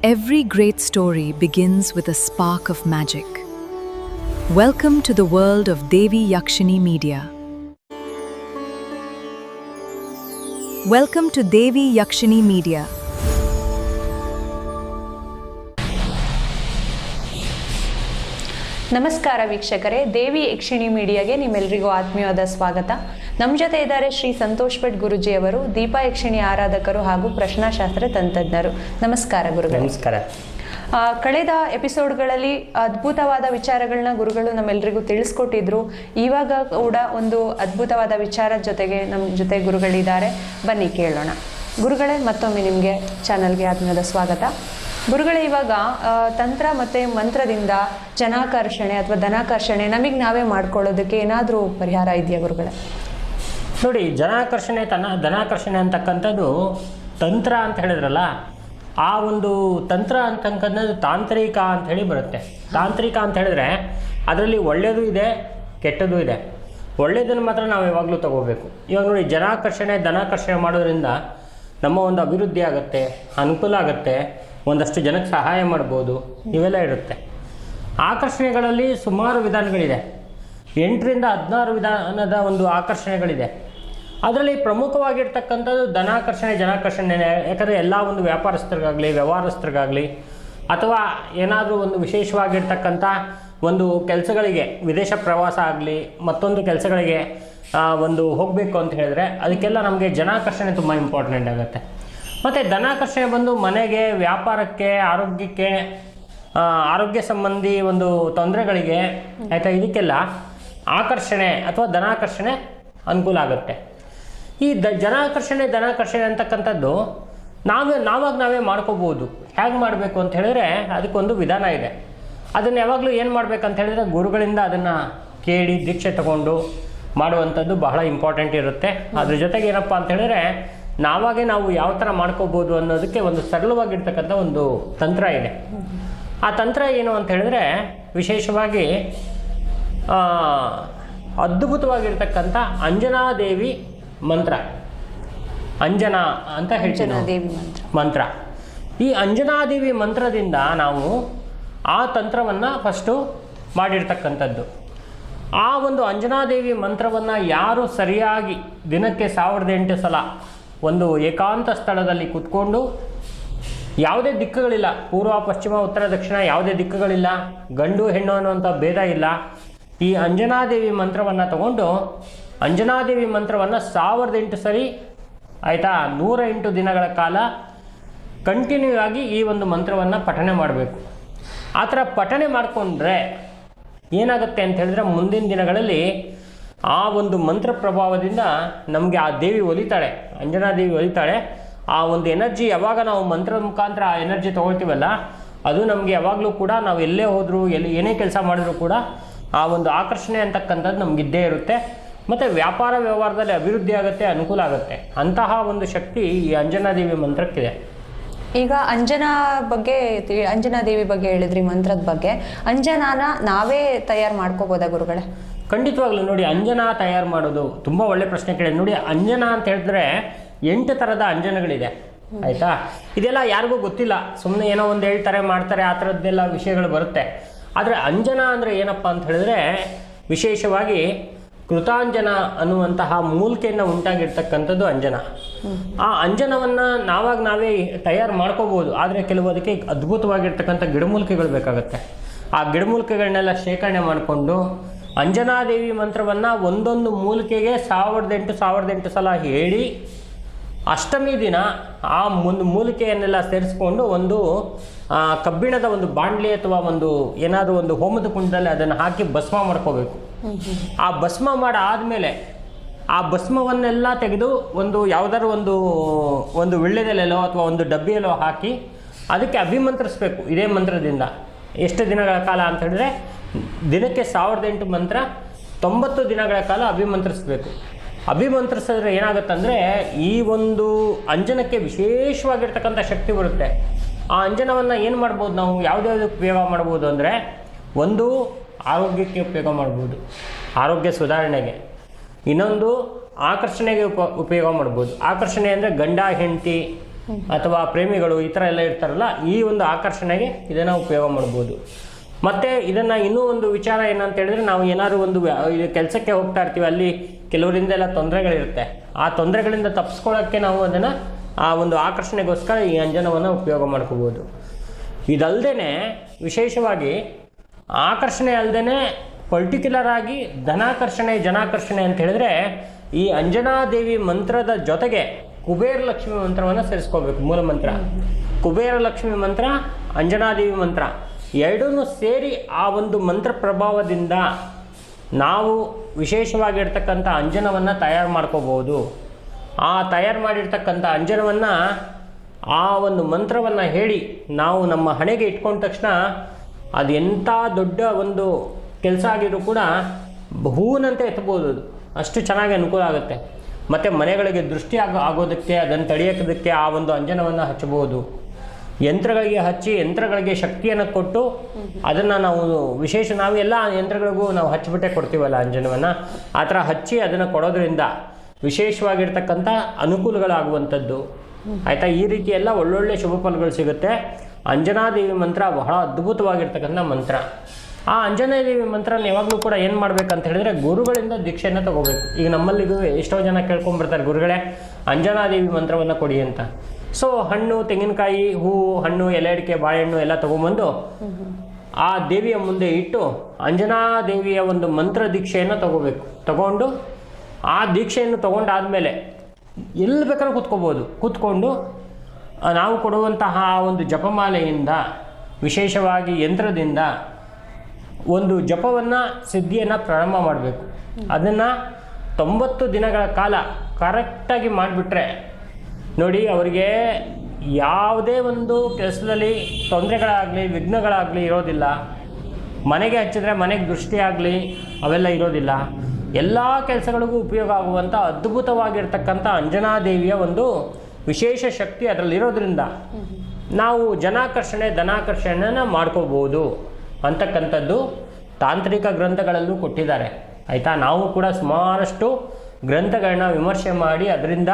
Every great story begins with a spark of magic. Welcome to the world of Devi Yakshini Media. Welcome to Devi Yakshini Media. ನಮಸ್ಕಾರ ವೀಕ್ಷಕರೇ, ದೇವಿ ಯಕ್ಷಿಣಿ ಮೀಡಿಯಾಗೆ ನಿಮ್ಮೆಲ್ಲರಿಗೂ ಆತ್ಮೀಯವಾದ ಸ್ವಾಗತ. ನಮ್ಮ ಜೊತೆ ಇದ್ದಾರೆ ಶ್ರೀ ಸಂತೋಷ್ ಭಟ್ ಗುರುಜಿ ಅವರು, ದೀಪಾ ಯಕ್ಷಿಣಿ ಆರಾಧಕರು ಹಾಗೂ ಪ್ರಶ್ನಾಶಾಸ್ತ್ರ ತಂತ್ರಜ್ಞರು. ನಮಸ್ಕಾರ ಗುರುಗಳು. ನಮಸ್ಕಾರ. ಕಳೆದ ಎಪಿಸೋಡ್ಗಳಲ್ಲಿ ಅದ್ಭುತವಾದ ವಿಚಾರಗಳನ್ನ ಗುರುಗಳು ನಮ್ಮೆಲ್ಲರಿಗೂ ತಿಳಿಸ್ಕೊಟ್ಟಿದ್ರು. ಇವಾಗ ಕೂಡ ಒಂದು ಅದ್ಭುತವಾದ ವಿಚಾರ ಜೊತೆಗೆ ನಮ್ಮ ಜೊತೆ ಗುರುಗಳಿದ್ದಾರೆ. ಬನ್ನಿ ಕೇಳೋಣ. ಗುರುಗಳೇ, ಮತ್ತೊಮ್ಮೆ ನಿಮಗೆ ಚಾನಲ್ಗೆ ಆತ್ಮೀಯವಾದ ಸ್ವಾಗತ. ಗುರುಗಳೇ, ಇವಾಗ ತಂತ್ರ ಮತ್ತು ಮಂತ್ರದಿಂದ ಜನಾಕರ್ಷಣೆ ಅಥವಾ ಧನಾಕರ್ಷಣೆ ನಮಗೆ ನಾವೇ ಮಾಡ್ಕೊಳ್ಳೋದಕ್ಕೆ ಏನಾದರೂ ಪರಿಹಾರ ಇದೆಯಾ ಗುರುಗಳೇ? ನೋಡಿ, ಜನಾಕರ್ಷಣೆ ಧನಾಕರ್ಷಣೆ ಅಂತಕ್ಕಂಥದ್ದು ತಂತ್ರ ಅಂತ ಹೇಳಿದ್ರಲ್ಲ, ಆ ಒಂದು ತಂತ್ರ ಅಂತಕ್ಕಂಥದ್ದು ತಾಂತ್ರಿಕ ಅಂತ ಹೇಳಿ ಬರುತ್ತೆ. ತಾಂತ್ರಿಕ ಅಂತ ಹೇಳಿದ್ರೆ ಅದರಲ್ಲಿ ಒಳ್ಳೆಯದು ಇದೆ, ಕೆಟ್ಟದ್ದು ಇದೆ. ಒಳ್ಳೆಯದನ್ನು ಮಾತ್ರ ನಾವು ಯಾವಾಗಲೂ ತಗೋಬೇಕು. ಇವಾಗ ನೋಡಿ, ಜನಾಕರ್ಷಣೆ ಧನಾಕರ್ಷಣೆ ಮಾಡೋದ್ರಿಂದ ನಮ್ಮ ಒಂದು ಅಭಿವೃದ್ಧಿ ಆಗುತ್ತೆ, ಅನುಕೂಲ ಆಗುತ್ತೆ, ಒಂದಷ್ಟು ಜನಕ್ಕೆ ಸಹಾಯ ಮಾಡ್ಬೋದು, ಇವೆಲ್ಲ ಇರುತ್ತೆ. ಆಕರ್ಷಣೆಗಳಲ್ಲಿ ಸುಮಾರು ವಿಧಾನಗಳಿದೆ. 8ರಿಂದ 16 ವಿಧಾನದ ಒಂದು ಆಕರ್ಷಣೆಗಳಿದೆ. ಅದರಲ್ಲಿ ಪ್ರಮುಖವಾಗಿರ್ತಕ್ಕಂಥದ್ದು ಧನಾಕರ್ಷಣೆ ಜನಾಕರ್ಷಣೆ. ಯಾಕಂದರೆ ಎಲ್ಲ ಒಂದು ವ್ಯಾಪಾರಸ್ಥರಿಗಾಗಲಿ ವ್ಯವಹಾರಸ್ಥರಿಗಾಗಲಿ ಅಥವಾ ಏನಾದರೂ ಒಂದು ವಿಶೇಷವಾಗಿರ್ತಕ್ಕಂಥ ಒಂದು ಕೆಲಸಗಳಿಗೆ, ವಿದೇಶ ಪ್ರವಾಸ ಆಗಲಿ ಮತ್ತೊಂದು ಕೆಲಸಗಳಿಗೆ ಒಂದು ಹೋಗಬೇಕು ಅಂತ ಹೇಳಿದ್ರೆ ಅದಕ್ಕೆಲ್ಲ ನಮಗೆ ಜನಾಕರ್ಷಣೆ ತುಂಬ ಇಂಪಾರ್ಟೆಂಟ್ ಆಗುತ್ತೆ. ಮತ್ತು ಧನಾಕರ್ಷಣೆ ಬಂದು ಮನೆಗೆ, ವ್ಯಾಪಾರಕ್ಕೆ, ಆರೋಗ್ಯಕ್ಕೆ, ಆರೋಗ್ಯ ಸಂಬಂಧಿ ಒಂದು ತೊಂದರೆಗಳಿಗೆ, ಆಯಿತಾ, ಇದಕ್ಕೆಲ್ಲ ಆಕರ್ಷಣೆ ಅಥವಾ ಧನಾಕರ್ಷಣೆ ಅನುಕೂಲ ಆಗುತ್ತೆ. ಈ ಜನಾಕರ್ಷಣೆ ಧನಾಕರ್ಷಣೆ ಅಂತಕ್ಕಂಥದ್ದು ನಾವೇ ಮಾಡ್ಕೋಬೋದು. ಹೇಗೆ ಮಾಡಬೇಕು ಅಂತ ಹೇಳಿದ್ರೆ ಅದಕ್ಕೊಂದು ವಿಧಾನ ಇದೆ. ಅದನ್ನು ಯಾವಾಗಲೂ ಏನು ಮಾಡಬೇಕಂತ ಹೇಳಿದ್ರೆ ಗುರುಗಳಿಂದ ಅದನ್ನು ಕೇಳಿ ದೀಕ್ಷೆ ತಗೊಂಡು ಮಾಡುವಂಥದ್ದು ಬಹಳ ಇಂಪಾರ್ಟೆಂಟ್ ಇರುತ್ತೆ. ಅದ್ರ ಜೊತೆಗೆ ಏನಪ್ಪ ಅಂತ ಹೇಳಿದ್ರೆ ನಾವು ಯಾವ ಥರ ಮಾಡ್ಕೋಬೋದು ಅನ್ನೋದಕ್ಕೆ ಒಂದು ಸರಳವಾಗಿರ್ತಕ್ಕಂಥ ಒಂದು ತಂತ್ರ ಇದೆ. ಆ ತಂತ್ರ ಏನು ಅಂತ ಹೇಳಿದ್ರೆ ವಿಶೇಷವಾಗಿ ಅದ್ಭುತವಾಗಿರ್ತಕ್ಕಂಥ ಅಂಜನಾದೇವಿ ಮಂತ್ರ. ಅಂಜನಾ ಅಂತ ಹೇಳ್ತೀವಿ ಮಂತ್ರ. ಈ ಅಂಜನಾದೇವಿ ಮಂತ್ರದಿಂದ ನಾವು ಆ ತಂತ್ರವನ್ನು ಫಸ್ಟು ಮಾಡಿರ್ತಕ್ಕಂಥದ್ದು. ಆ ಒಂದು ಅಂಜನಾದೇವಿ ಮಂತ್ರವನ್ನು ಯಾರು ಸರಿಯಾಗಿ ದಿನಕ್ಕೆ 1008 ಸಲ ಒಂದು ಏಕಾಂತ ಸ್ಥಳದಲ್ಲಿ ಕೂತ್ಕೊಂಡು, ಯಾವುದೇ ದಿಕ್ಕುಗಳಿಲ್ಲ, ಪೂರ್ವ ಪಶ್ಚಿಮ ಉತ್ತರ ದಕ್ಷಿಣ ಯಾವುದೇ ದಿಕ್ಕುಗಳಿಲ್ಲ, ಗಂಡು ಹೆಣ್ಣು ಅನ್ನುವಂಥ ಭೇದ ಇಲ್ಲ, ಈ ಅಂಜನಾದೇವಿ ಮಂತ್ರವನ್ನು ತಗೊಂಡು ಅಂಜನಾದೇವಿ ಮಂತ್ರವನ್ನು 1008 ಸರಿ, ಆಯಿತಾ, 108 ದಿನಗಳ ಕಾಲ ಕಂಟಿನ್ಯೂ ಆಗಿ ಈ ಒಂದು ಮಂತ್ರವನ್ನು ಪಠನೆ ಮಾಡಬೇಕು. ಆ ಥರ ಪಠನೆ ಮಾಡಿಕೊಂಡ್ರೆ ಏನಾಗುತ್ತೆ ಅಂತ ಹೇಳಿದ್ರೆ ಮುಂದಿನ ದಿನಗಳಲ್ಲಿ ಆ ಒಂದು ಮಂತ್ರ ಪ್ರಭಾವದಿಂದ ನಮಗೆ ಆ ದೇವಿ ಒಲಿತಾಳೆ, ಅಂಜನಾದೇವಿ ಒಲಿತಾಳೆ. ಆ ಒಂದು ಎನರ್ಜಿ ಯಾವಾಗ ನಾವು ಮಂತ್ರದ ಮುಖಾಂತರ ಆ ಎನರ್ಜಿ ತೊಗೊಳ್ತೀವಲ್ಲ, ಅದು ನಮಗೆ ಯಾವಾಗಲೂ ಕೂಡ ನಾವು ಎಲ್ಲೇ ಹೋದರೂ ಏನೇ ಕೆಲಸ ಮಾಡಿದ್ರೂ ಕೂಡ ಆ ಒಂದು ಆಕರ್ಷಣೆ ಅಂತಕ್ಕಂಥದ್ದು ನಮಗಿದ್ದೇ ಇರುತ್ತೆ. ಮತ್ತು ವ್ಯಾಪಾರ ವ್ಯವಹಾರದಲ್ಲಿ ಅಭಿವೃದ್ಧಿ ಆಗುತ್ತೆ, ಅನುಕೂಲ ಆಗುತ್ತೆ. ಅಂತಹ ಒಂದು ಶಕ್ತಿ ಈ ಅಂಜನಾದೇವಿ ಮಂತ್ರಕ್ಕಿದೆ. ಈಗ ಅಂಜನಾದೇವಿ ಬಗ್ಗೆ ಹೇಳಿದ್ರಿ, ಮಂತ್ರದ ಬಗ್ಗೆ. ಅಂಜನಾನ ನಾವೇ ತಯಾರು ಮಾಡ್ಕೋಬೋದಾ ಗುರುಗಳೇ? ಖಂಡಿತವಾಗ್ಲೂ. ನೋಡಿ, ಅಂಜನಾ ತಯಾರು ಮಾಡೋದು ತುಂಬ ಒಳ್ಳೆ ಪ್ರಶ್ನೆ ಕೇಳಿ. ನೋಡಿ, ಅಂಜನಾ ಅಂತ ಹೇಳಿದ್ರೆ 8 ಥರದ ಅಂಜನಗಳಿದೆ, ಆಯಿತಾ. ಇದೆಲ್ಲ ಯಾರಿಗೂ ಗೊತ್ತಿಲ್ಲ, ಸುಮ್ಮನೆ ಏನೋ ಒಂದು ಹೇಳ್ತಾರೆ ಮಾಡ್ತಾರೆ, ಆ ಥರದ್ದೆಲ್ಲ ವಿಷಯಗಳು ಬರುತ್ತೆ. ಆದರೆ ಅಂಜನಾ ಅಂದರೆ ಏನಪ್ಪ ಅಂತ ಹೇಳಿದ್ರೆ ವಿಶೇಷವಾಗಿ ಕೃತಾಂಜನ ಅನ್ನುವಂತಹ ಮೂಲಿಕೆಯನ್ನು ಉಂಟಾಗಿರ್ತಕ್ಕಂಥದ್ದು ಅಂಜನ. ಆ ಅಂಜನವನ್ನು ನಾವೇ ತಯಾರು ಮಾಡ್ಕೋಬೋದು. ಆದರೆ ಕೆಲವು ಅದಕ್ಕೆ ಅದ್ಭುತವಾಗಿರ್ತಕ್ಕಂಥ ಗಿಡಮೂಲಿಕೆಗಳು ಬೇಕಾಗುತ್ತೆ. ಆ ಗಿಡಮೂಲಿಕೆಗಳನ್ನೆಲ್ಲ ಶೇಖರಣೆ ಮಾಡಿಕೊಂಡು ಅಂಜನಾದೇವಿ ಮಂತ್ರವನ್ನು ಒಂದೊಂದು ಮೂಲಿಕೆಗೆ 1008 ಸಲ ಹೇಳಿ, ಅಷ್ಟಮಿ ದಿನ ಆ ಮೂಲಿಕೆಯನ್ನೆಲ್ಲ ಸೇರಿಸ್ಕೊಂಡು ಒಂದು ಕಬ್ಬಿಣದ ಒಂದು ಬಾಂಡ್ಲಿ ಅಥವಾ ಏನಾದರೂ ಒಂದು ಹೋಮದ ಕುಂಡದಲ್ಲಿ ಅದನ್ನು ಹಾಕಿ ಭಸ್ಮ ಮಾಡ್ಕೋಬೇಕು. ಆ ಭಸ್ಮ ಮಾಡಾದಮೇಲೆ ಆ ಭಸ್ಮವನ್ನೆಲ್ಲ ತೆಗೆದು ಯಾವುದಾದ್ರು ಒಂದು ವಿಳ್ಯದೆಲೆಲೋ ಅಥವಾ ಒಂದು ಡಬ್ಬಿಯಲ್ಲೋ ಹಾಕಿ ಅದಕ್ಕೆ ಅಭಿಮಂತ್ರಿಸ್ಬೇಕು ಇದೇ ಮಂತ್ರದಿಂದ. ಎಷ್ಟು ದಿನಗಳ ಕಾಲ ಅಂತ ಹೇಳಿದ್ರೆ ದಿನಕ್ಕೆ 1008 ಮಂತ್ರ 90 ದಿನಗಳ ಕಾಲ ಅಭಿಮಂತ್ರಿಸ್ಬೇಕು. ಅಭಿಮಂತ್ರಿಸಿದ್ರೆ ಏನಾಗುತ್ತಂದರೆ ಈ ಒಂದು ಅಂಜನಕ್ಕೆ ವಿಶೇಷವಾಗಿರ್ತಕ್ಕಂಥ ಶಕ್ತಿ ಬರುತ್ತೆ. ಆ ಅಂಜನವನ್ನು ಏನು ಮಾಡ್ಬೋದು, ನಾವು ಯಾವುದ್ಯಾವುದಕ್ಕೆ ಉಪಯೋಗ ಮಾಡ್ಬೋದು ಅಂದರೆ, ಒಂದು ಆರೋಗ್ಯಕ್ಕೆ ಉಪಯೋಗ ಮಾಡ್ಬೋದು, ಆರೋಗ್ಯ ಸುಧಾರಣೆಗೆ. ಇನ್ನೊಂದು ಆಕರ್ಷಣೆಗೆ ಉಪಯೋಗ ಮಾಡ್ಬೋದು. ಆಕರ್ಷಣೆ ಅಂದರೆ ಗಂಡ ಹೆಂಡತಿ ಅಥವಾ ಪ್ರೇಮಿಗಳು ಈ ಥರ ಎಲ್ಲ ಇರ್ತಾರಲ್ಲ, ಈ ಒಂದು ಆಕರ್ಷಣೆಗೆ ಇದನ್ನು ಉಪಯೋಗ ಮಾಡ್ಬೋದು. ಮತ್ತು ಇದನ್ನು ಇನ್ನೂ ಒಂದು ವಿಚಾರ ಏನಂತ ಹೇಳಿದ್ರೆ, ನಾವು ಏನಾದ್ರು ಒಂದು ಕೆಲಸಕ್ಕೆ ಹೋಗ್ತಾ ಇರ್ತೀವಿ, ಅಲ್ಲಿ ಕೆಲವರಿಂದೆಲ್ಲ ತೊಂದರೆಗಳಿರುತ್ತೆ. ಆ ತೊಂದರೆಗಳಿಂದ ತಪ್ಪಿಸ್ಕೊಳ್ಳೋಕ್ಕೆ ನಾವು ಅದನ್ನು ಆ ಒಂದು ಆಕರ್ಷಣೆಗೋಸ್ಕರ ಈ ಅಂಜನವನ್ನು ಉಪಯೋಗ ಮಾಡ್ಕೋಬೋದು. ಇದಲ್ಲದೆ ವಿಶೇಷವಾಗಿ ಆಕರ್ಷಣೆ ಅಲ್ಲದೆ ಪರ್ಟಿಕ್ಯುಲರ್ ಆಗಿ ಧನಾಕರ್ಷಣೆ ಜನಾಕರ್ಷಣೆ ಅಂತ ಹೇಳಿದ್ರೆ, ಈ ಅಂಜನಾದೇವಿ ಮಂತ್ರದ ಜೊತೆಗೆ ಕುಬೇರ ಲಕ್ಷ್ಮಿ ಮಂತ್ರವನ್ನು ಸೇರಿಸ್ಕೋಬೇಕು. ಮೂಲ ಮಂತ್ರ ಕುಬೇರ ಲಕ್ಷ್ಮಿ ಮಂತ್ರ, ಅಂಜನಾದೇವಿ ಮಂತ್ರ ಎರಡೂ ಸೇರಿ ಆ ಒಂದು ಮಂತ್ರ ಪ್ರಭಾವದಿಂದ ನಾವು ವಿಶೇಷವಾಗಿರ್ತಕ್ಕಂಥ ಅಂಜನವನ್ನು ತಯಾರು ಮಾಡ್ಕೋಬೋದು. ಆ ತಯಾರು ಮಾಡಿರ್ತಕ್ಕಂಥ ಅಂಜನವನ್ನು ಆ ಒಂದು ಮಂತ್ರವನ್ನು ಹೇಳಿ ನಾವು ನಮ್ಮ ಹಣೆಗೆ ಇಟ್ಕೊಂಡ ತಕ್ಷಣ ಅದು ಎಂಥ ದೊಡ್ಡ ಒಂದು ಕೆಲಸ ಆಗಿದ್ರೂ ಕೂಡ ಹೂವಿನಂತೆ ಎತ್ತಬೋದು. ಅದು ಅಷ್ಟು ಚೆನ್ನಾಗಿ ಅನುಕೂಲ ಆಗುತ್ತೆ. ಮತ್ತು ಮನೆಗಳಿಗೆ ದೃಷ್ಟಿ ಆಗೋದಕ್ಕೆ, ಅದನ್ನು ತಡೆಯೋದಕ್ಕೆ ಆ ಒಂದು ಅಂಜನವನ್ನು ಹಚ್ಚಬಹುದು. ಯಂತ್ರಗಳಿಗೆ ಹಚ್ಚಿ ಯಂತ್ರಗಳಿಗೆ ಶಕ್ತಿಯನ್ನು ಕೊಟ್ಟು ಅದನ್ನು ನಾವು ನಾವೆಲ್ಲ ಯಂತ್ರಗಳಿಗೂ ನಾವು ಹಚ್ಚಿಬಿಟ್ಟೆ ಕೊಡ್ತೀವಲ್ಲ ಅಂಜನವನ್ನು, ಆ ಥರ ಹಚ್ಚಿ ಅದನ್ನು ಕೊಡೋದ್ರಿಂದ ವಿಶೇಷವಾಗಿರ್ತಕ್ಕಂಥ ಅನುಕೂಲಗಳಾಗುವಂಥದ್ದು. ಆಯಿತಾ? ಈ ರೀತಿ ಎಲ್ಲ ಒಳ್ಳೊಳ್ಳೆ ಶುಭ ಫಲಗಳು ಸಿಗುತ್ತೆ. ಅಂಜನಾದೇವಿ ಮಂತ್ರ ಬಹಳ ಅದ್ಭುತವಾಗಿರ್ತಕ್ಕಂಥ ಮಂತ್ರ. ಆ ಅಂಜನಾದೇವಿ ಮಂತ್ರನ ಯಾವಾಗಲೂ ಕೂಡ ಏನು ಮಾಡಬೇಕಂತ ಹೇಳಿದ್ರೆ, ಗುರುಗಳಿಂದ ದೀಕ್ಷೆಯನ್ನು ತಗೋಬೇಕು. ಈಗ ನಮ್ಮಲ್ಲಿಗೂ ಎಷ್ಟೋ ಜನ ಕೇಳ್ಕೊಂಡ್ಬರ್ತಾರೆ, ಗುರುಗಳೇ ಅಂಜನಾದೇವಿ ಮಂತ್ರವನ್ನು ಕೊಡಿ ಅಂತ. ಸೊ ಹಣ್ಣು, ತೆಂಗಿನಕಾಯಿ, ಹೂವು, ಹಣ್ಣು, ಎಲೆ ಅಡಿಕೆ, ಬಾಳೆಹಣ್ಣು ಎಲ್ಲ ತೊಗೊಂಬಂದು ಆ ದೇವಿಯ ಮುಂದೆ ಇಟ್ಟು ಅಂಜನಾದೇವಿಯ ಒಂದು ಮಂತ್ರ ದೀಕ್ಷೆಯನ್ನು ತಗೋಬೇಕು. ತಗೊಂಡು ಆ ದೀಕ್ಷೆಯನ್ನು ತೊಗೊಂಡಾದಮೇಲೆ ಎಲ್ಲಿ ಬೇಕಾದ್ರೂ ಕೂತ್ಕೊಂಡು ನಾವು ಕೊಡುವಂತಹ ಒಂದು ಜಪಮಾಲೆಯಿಂದ, ವಿಶೇಷವಾಗಿ ಯಂತ್ರದಿಂದ ಒಂದು ಜಪವನ್ನು, ಸಿದ್ಧಿಯನ್ನು ಪ್ರಾರಂಭ ಮಾಡಬೇಕು. ಅದನ್ನು 90 ದಿನಗಳ ಕಾಲ ಕರೆಕ್ಟಾಗಿ ಮಾಡಿಬಿಟ್ರೆ ನೋಡಿ, ಅವರಿಗೆ ಯಾವುದೇ ಒಂದು ಕೆಲಸದಲ್ಲಿ ತೊಂದರೆಗಳಾಗಲಿ ವಿಘ್ನಗಳಾಗಲಿ ಇರೋದಿಲ್ಲ. ಮನೆಗೆ ಹಚ್ಚಿದ್ರೆ ಮನೆಗೆ ದೃಷ್ಟಿ ಆಗಲಿ ಅವೆಲ್ಲ ಇರೋದಿಲ್ಲ. ಎಲ್ಲ ಕೆಲಸಗಳಿಗೂ ಉಪಯೋಗ ಆಗುವಂಥ ಅದ್ಭುತವಾಗಿರ್ತಕ್ಕಂಥ ಅಂಜನಾದೇವಿಯ ಒಂದು ವಿಶೇಷ ಶಕ್ತಿ ಅದರಲ್ಲಿರೋದ್ರಿಂದ ನಾವು ಜನಾಕರ್ಷಣೆ ಧನಾಕರ್ಷಣೆನ ಮಾಡ್ಕೋಬೋದು ಅಂತಕ್ಕಂಥದ್ದು ತಾಂತ್ರಿಕ ಗ್ರಂಥಗಳಲ್ಲೂ ಕೊಟ್ಟಿದ್ದಾರೆ. ಆಯಿತಾ? ನಾವು ಕೂಡ ಸುಮಾರಷ್ಟು ಗ್ರಂಥಗಳನ್ನ ವಿಮರ್ಶೆ ಮಾಡಿ ಅದರಿಂದ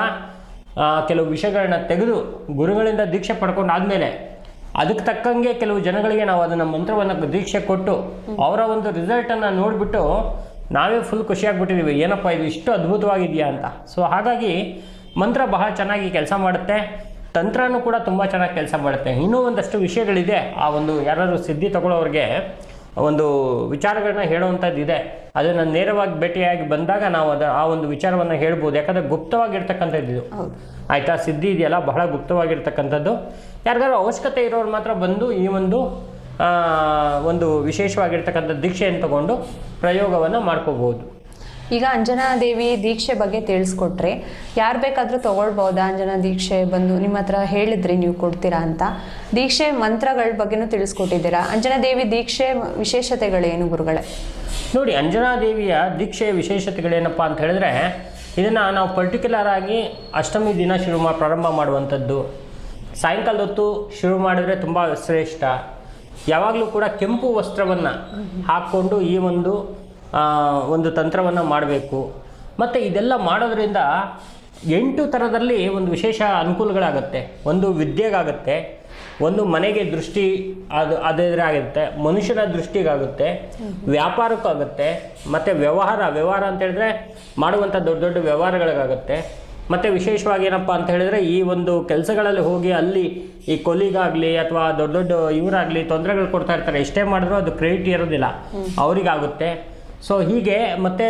ಕೆಲವು ವಿಷಯಗಳನ್ನ ತೆಗೆದು ಗುರುಗಳಿಂದ ದೀಕ್ಷೆ ಪಡ್ಕೊಂಡಾದಮೇಲೆ ಅದಕ್ಕೆ ತಕ್ಕಂಗೆ ಕೆಲವು ಜನಗಳಿಗೆ ನಾವು ಅದನ್ನು ಮಂತ್ರವನ್ನು ದೀಕ್ಷೆ ಕೊಟ್ಟು ಅವರ ಒಂದು ರಿಸಲ್ಟನ್ನು ನೋಡಿಬಿಟ್ಟು ನಾವೇ ಫುಲ್ ಖುಷಿಯಾಗ್ಬಿಟ್ಟಿದ್ದೀವಿ, ಏನಪ್ಪ ಇದು ಇಷ್ಟು ಅದ್ಭುತವಾಗಿದೆಯಾ ಅಂತ. ಸೊ ಹಾಗಾಗಿ ಮಂತ್ರ ಬಹಳ ಚೆನ್ನಾಗಿ ಕೆಲಸ ಮಾಡುತ್ತೆ. ತಂತ್ರನೂ ಕೂಡ ತುಂಬ ಚೆನ್ನಾಗಿ ಕೆಲಸ ಮಾಡುತ್ತೆ. ಇನ್ನೂ ಒಂದಷ್ಟು ವಿಷಯಗಳಿದೆ. ಆ ಒಂದು ಯಾರಾದರೂ ಸಿದ್ಧಿ ತಗೊಳ್ಳೋರಿಗೆ ಒಂದು ವಿಚಾರಗಳನ್ನ ಹೇಳುವಂಥದ್ದು ಇದೆ. ಅದನ್ನು ನೇರವಾಗಿ ಭೇಟಿಯಾಗಿ ಬಂದಾಗ ನಾವು ಆ ಒಂದು ವಿಚಾರವನ್ನು ಹೇಳ್ಬೋದು. ಯಾಕಂದರೆ ಗುಪ್ತವಾಗಿರ್ತಕ್ಕಂಥದ್ದು ಇದು. ಆಯಿತಾ? ಸಿದ್ಧಿ ಇದೆಯಲ್ಲ, ಬಹಳ ಗುಪ್ತವಾಗಿರ್ತಕ್ಕಂಥದ್ದು. ಯಾರಿಗಾದ್ರೂ ಅವಶ್ಯಕತೆ ಇರೋರು ಮಾತ್ರ ಬಂದು ಈ ಒಂದು ವಿಶೇಷವಾಗಿರ್ತಕ್ಕಂಥ ದೀಕ್ಷೆಯನ್ನು ತಗೊಂಡು ಪ್ರಯೋಗವನ್ನು ಮಾಡ್ಕೋಬೋದು. ಈಗ ಅಂಜನಾದೇವಿ ದೀಕ್ಷೆ ಬಗ್ಗೆ ತಿಳಿಸ್ಕೊಟ್ರಿ. ಯಾರು ಬೇಕಾದರೂ ತೊಗೊಳ್ಬೋದಾ ಅಂಜನಾ ದೀಕ್ಷೆ? ಬಂದು ನಿಮ್ಮ ಹತ್ರ ಹೇಳಿದ್ರಿ ನೀವು ಕೊಡ್ತೀರಾ ಅಂತ. ದೀಕ್ಷೆ ಮಂತ್ರಗಳ ಬಗ್ಗೆನೂ ತಿಳಿಸ್ಕೊಟ್ಟಿದ್ದೀರಾ. ಅಂಜನಾದೇವಿ ದೀಕ್ಷೆ ವಿಶೇಷತೆಗಳೇನು ಗುರುಗಳೇ? ನೋಡಿ, ಅಂಜನಾದೇವಿಯ ದೀಕ್ಷೆಯ ವಿಶೇಷತೆಗಳೇನಪ್ಪ ಅಂತ ಹೇಳಿದ್ರೆ, ಇದನ್ನು ನಾವು ಪರ್ಟಿಕ್ಯುಲರ್ ಆಗಿ ಅಷ್ಟಮಿ ದಿನ ಪ್ರಾರಂಭ ಮಾಡುವಂಥದ್ದು. ಸಾಯಂಕಾಲದ ಹೊತ್ತು ಶುರು ಮಾಡಿದ್ರೆ ತುಂಬ ಶ್ರೇಷ್ಠ. ಯಾವಾಗಲೂ ಕೂಡ ಕೆಂಪು ವಸ್ತ್ರವನ್ನು ಹಾಕ್ಕೊಂಡು ಈ ಒಂದು ತಂತ್ರವನ್ನು ಮಾಡಬೇಕು. ಮತ್ತು ಇದೆಲ್ಲ ಮಾಡೋದ್ರಿಂದ 8 ಥರದಲ್ಲಿ ಒಂದು ವಿಶೇಷ ಅನುಕೂಲಗಳಾಗುತ್ತೆ. ಒಂದು ವಿದ್ಯೆಗಾಗುತ್ತೆ, ಒಂದು ಮನೆಗೆ ದೃಷ್ಟಿ ಅದಾಗುತ್ತೆ, ಮನುಷ್ಯನ ದೃಷ್ಟಿಗಾಗುತ್ತೆ, ವ್ಯಾಪಾರಕ್ಕಾಗುತ್ತೆ, ಮತ್ತು ವ್ಯವಹಾರ ಅಂತ ಹೇಳಿದ್ರೆ ಮಾಡುವಂಥ ದೊಡ್ಡ ದೊಡ್ಡ ವ್ಯವಹಾರಗಳಿಗಾಗುತ್ತೆ. ಮತ್ತು ವಿಶೇಷವಾಗಿ ಏನಪ್ಪ ಅಂತ ಹೇಳಿದ್ರೆ, ಈ ಒಂದು ಕೆಲಸಗಳಲ್ಲಿ ಹೋಗಿ ಅಲ್ಲಿ ಈ ಕೊಲಿಗಾಗಲಿ ಅಥವಾ ದೊಡ್ಡ ದೊಡ್ಡ ಇವರಾಗಲಿ ತೊಂದರೆಗಳು ಕೊಡ್ತಾ ಇರ್ತಾರೆ, ಎಷ್ಟೇ ಮಾಡಿದ್ರೂ ಅದು ಕ್ರೆಡಿಟ್ ಇರೋದಿಲ್ಲ, ಅವರಿಗಾಗುತ್ತೆ. ಸೊ ಹೀಗೆ ಮತ್ತು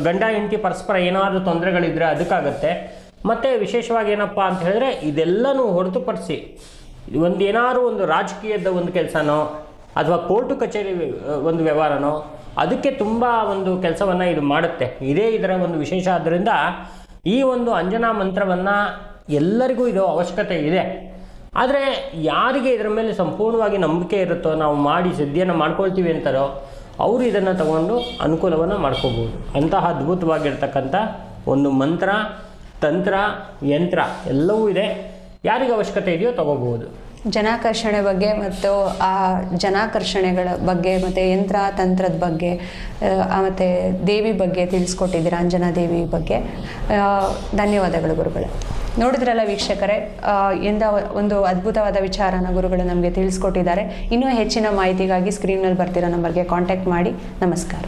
ಗಂಡ ಹೆಂಡತಿ ಪರಸ್ಪರ ಏನಾದರೂ ತೊಂದರೆಗಳಿದ್ದರೆ ಅದಕ್ಕಾಗುತ್ತೆ. ಮತ್ತು ವಿಶೇಷವಾಗಿ ಏನಪ್ಪ ಅಂತ ಹೇಳಿದ್ರೆ, ಇದೆಲ್ಲನೂ ಹೊರತುಪಡಿಸಿ ಏನಾದರೂ ಒಂದು ರಾಜಕೀಯದ ಒಂದು ಕೆಲಸನೋ ಅಥವಾ ಕೋರ್ಟು ಕಚೇರಿ ಒಂದು ವ್ಯವಹಾರನೋ ಅದಕ್ಕೆ ತುಂಬ ಒಂದು ಕೆಲಸವನ್ನು ಇದು ಮಾಡುತ್ತೆ. ಇದೇ ಇದರ ಒಂದು ವಿಶೇಷ. ಆದ್ದರಿಂದ ಈ ಒಂದು ಅಂಜನಾ ಮಂತ್ರವನ್ನು ಎಲ್ಲರಿಗೂ ಇದು ಅವಶ್ಯಕತೆ ಇದೆ. ಆದರೆ ಯಾರಿಗೆ ಇದರ ಮೇಲೆ ಸಂಪೂರ್ಣವಾಗಿ ನಂಬಿಕೆ ಇರುತ್ತೋ, ನಾವು ಮಾಡಿ ಸಿದ್ಧಿಯನ್ನು ಮಾಡ್ಕೊಳ್ತೀವಿ ಅಂತಾರೋ ಅವರು ಇದನ್ನು ತಗೊಂಡು ಅನುಕೂಲವನ್ನು ಮಾಡ್ಕೋಬೋದು. ಅಂತಹ ಅದ್ಭುತವಾಗಿರ್ತಕ್ಕಂಥ ಒಂದು ಮಂತ್ರ, ತಂತ್ರ, ಯಂತ್ರ ಎಲ್ಲವೂ ಇದೆ. ಯಾರಿಗೆ ಅವಶ್ಯಕತೆ ಇದೆಯೋ ತಗೋಬಹುದು. ಜನಾಕರ್ಷಣೆ ಬಗ್ಗೆ ಮತ್ತು ಆ ಜನಾಕರ್ಷಣೆಗಳ ಬಗ್ಗೆ ಮತ್ತು ಯಂತ್ರ ತಂತ್ರದ ಬಗ್ಗೆ ಮತ್ತು ದೇವಿ ಬಗ್ಗೆ ತಿಳಿಸ್ಕೊಟ್ಟಿದ್ದೀರಾ, ಅಂಜನಾ ದೇವಿ ಬಗ್ಗೆ. ಧನ್ಯವಾದಗಳು ಗುರುಗಳೇ. ನೋಡಿದ್ರಲ್ಲ ವೀಕ್ಷಕರೇ, ಎಂದ ಒಂದು ಅದ್ಭುತವಾದ ವಿಚಾರನ ಗುರುಗಳು ನಮಗೆ ತಿಳಿಸ್ಕೊಟ್ಟಿದ್ದಾರೆ. ಇನ್ನೂ ಹೆಚ್ಚಿನ ಮಾಹಿತಿಗಾಗಿ ಸ್ಕ್ರೀನ್ನಲ್ಲಿ ಬರ್ತಿರೋ ನಂಬರ್ಗೆ ಕಾಂಟ್ಯಾಕ್ಟ್ ಮಾಡಿ. ನಮಸ್ಕಾರ.